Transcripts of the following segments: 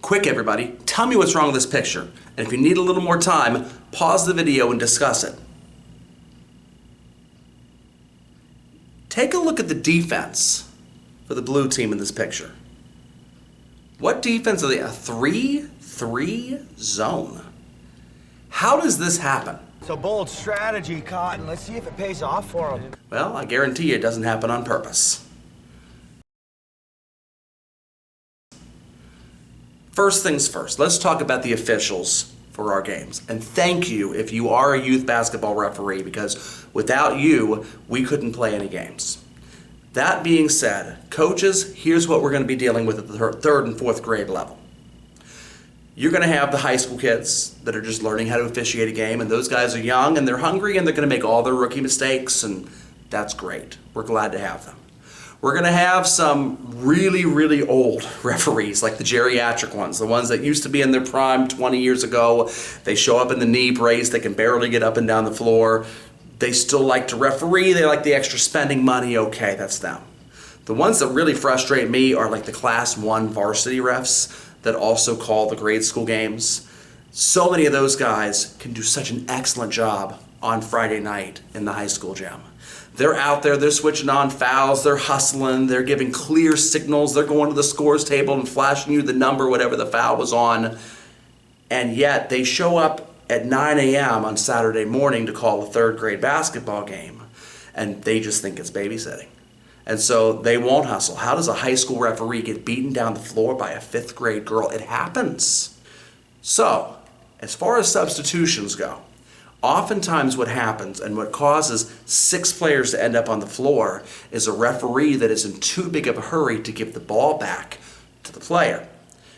Quick everybody, tell me what's wrong with this picture. And if you need a little more time, pause the video and discuss it. Take a look at the defense for the blue team in this picture. What defense are they? A 3-3 zone. How does this happen? It's a bold strategy, Cotton. Let's see if it pays off for them. Well, I guarantee you it doesn't happen on purpose. First things first, let's talk about the officials for our games. And thank you if you are a youth basketball referee, because without you, we couldn't play any games. That being said, coaches, here's what we're going to be dealing with at the third and fourth grade level. You're going to have the high school kids that are just learning how to officiate a game, and those guys are young and they're hungry and they're going to make all their rookie mistakes, and that's great. We're glad to have them. We're going to have some really, really old referees, like the geriatric ones, the ones that used to be in their prime 20 years ago. They show up in the knee brace, they can barely get up and down the floor. They still like to referee, they like the extra spending money, okay, that's them. The ones that really frustrate me are like the Class 1 varsity refs that also call the grade school games. So many of those guys can do such an excellent job on Friday night in the high school gym. They're out there, they're switching on fouls, they're hustling, they're giving clear signals, they're going to the scores table and flashing you the number, whatever the foul was on. And yet they show up at 9 a.m. on Saturday morning to call a third grade basketball game, and they just think it's babysitting. And so they won't hustle. How does a high school referee get beaten down the floor by a 5th grade girl? It happens. So, as far as substitutions go, oftentimes what happens and what causes 6 players to end up on the floor is a referee that is in too big of a hurry to give the ball back to the player.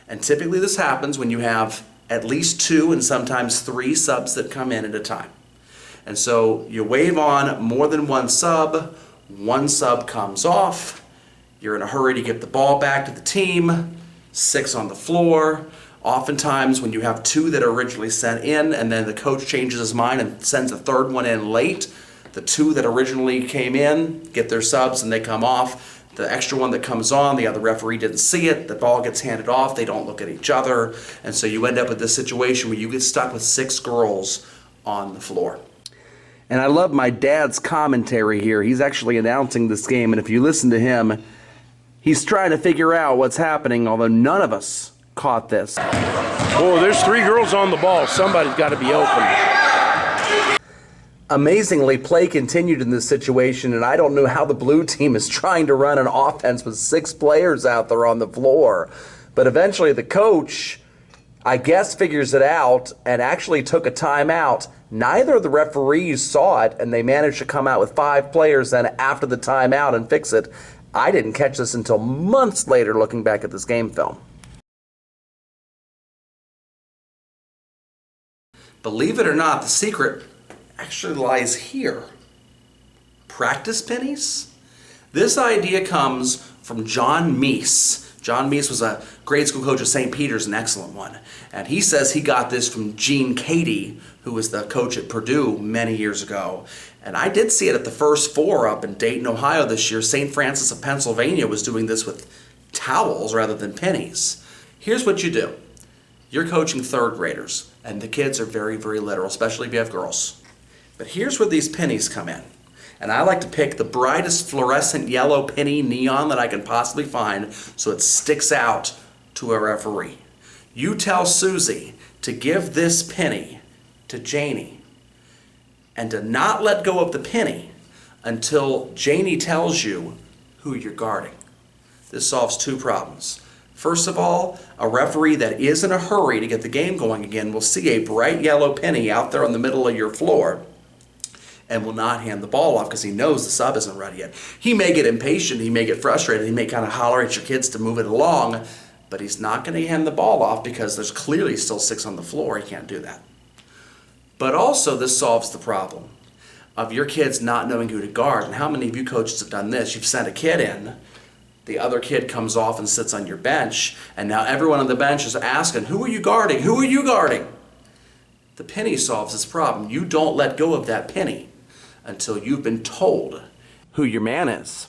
And typically this happens when you have at least 2 and sometimes 3 subs that come in at a time. And so you wave on more than one sub comes off, you're in a hurry to get the ball back to the team, 6 on the floor. Oftentimes when you have 2 that are originally sent in and then the coach changes his mind and sends a third one in late, the 2 that originally came in get their subs and they come off. The extra one that comes on, the other referee didn't see it, the ball gets handed off, they don't look at each other, and so you end up with this situation where you get stuck with 6 girls on the floor. And I love my dad's commentary here. He's actually announcing this game, and if you listen to him, he's trying to figure out what's happening, although none of us caught this. Oh, there's 3 girls on the ball. Somebody's got to be open. Amazingly, play continued in this situation, and I don't know how the blue team is trying to run an offense with 6 players out there on the floor. But eventually the coach, I guess, figures it out and actually took a timeout. Neither of the referees saw it, and they managed to come out with 5 players then after the timeout and fix it. I didn't catch this until months later looking back at this game film. Believe it or not, the secret actually lies here. Practice pennies? This idea comes from John Meese. John Meese was a grade school coach at St. Peter's, an excellent one. And he says he got this from Gene Cady, who was the coach at Purdue many years ago. And I did see it at the First Four up in Dayton, Ohio this year. St. Francis of Pennsylvania was doing this with towels rather than pennies. Here's what you do. You're coaching 3rd graders, and the kids are very, very literal, especially if you have girls. But here's where these pennies come in. And I like to pick the brightest fluorescent yellow penny neon that I can possibly find so it sticks out to a referee. You tell Susie to give this penny to Janie and to not let go of the penny until Janie tells you who you're guarding. This solves 2 problems. First of all, a referee that is in a hurry to get the game going again will see a bright yellow penny out there in the middle of your floor and will not hand the ball off because he knows the sub isn't ready yet. He may get impatient, he may get frustrated, he may kind of holler at your kids to move it along, but he's not going to hand the ball off because there's clearly still 6 on the floor. He can't do that. But also this solves the problem of your kids not knowing who to guard. And how many of you coaches have done this? You've sent a kid in, the other kid comes off and sits on your bench, and now everyone on the bench is asking, who are you guarding? Who are you guarding? The penny solves this problem. You don't let go of that penny until you've been told who your man is.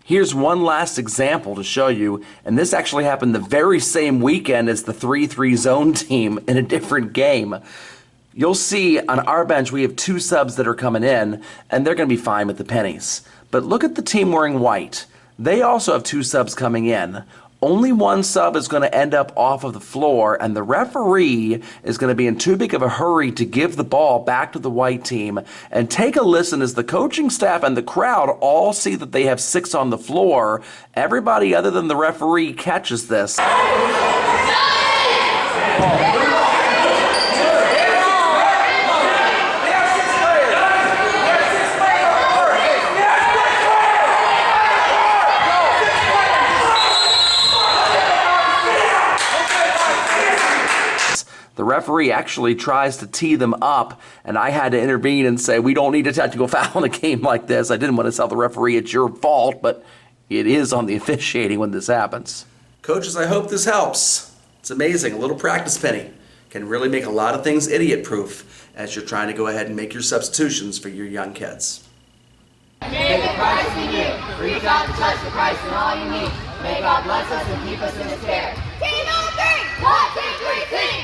Here's one last example to show you, and this actually happened the very same weekend as the 3-3 zone team in a different game. You'll see on our bench we have 2 subs that are coming in, and they're going to be fine with the pennies. But look at the team wearing white. They also have 2 subs coming in. Only 1 sub is going to end up off of the floor, and the referee is going to be in too big of a hurry to give the ball back to the white team. And take a listen as the coaching staff and the crowd all see that they have 6 on the floor. Everybody other than the referee catches this. The referee actually tries to tee them up, and I had to intervene and say, we don't need a technical foul in a game like this. I didn't want to tell the referee it's your fault, but it is on the officiating when this happens. Coaches, I hope this helps. It's amazing. A little practice penny can really make a lot of things idiot-proof as you're trying to go ahead and make your substitutions for your young kids. Make the Christ in you. Reach out to touch the Christ in all you need. May God bless us and keep us in His care. Team on 3. 1, 2, 3, team.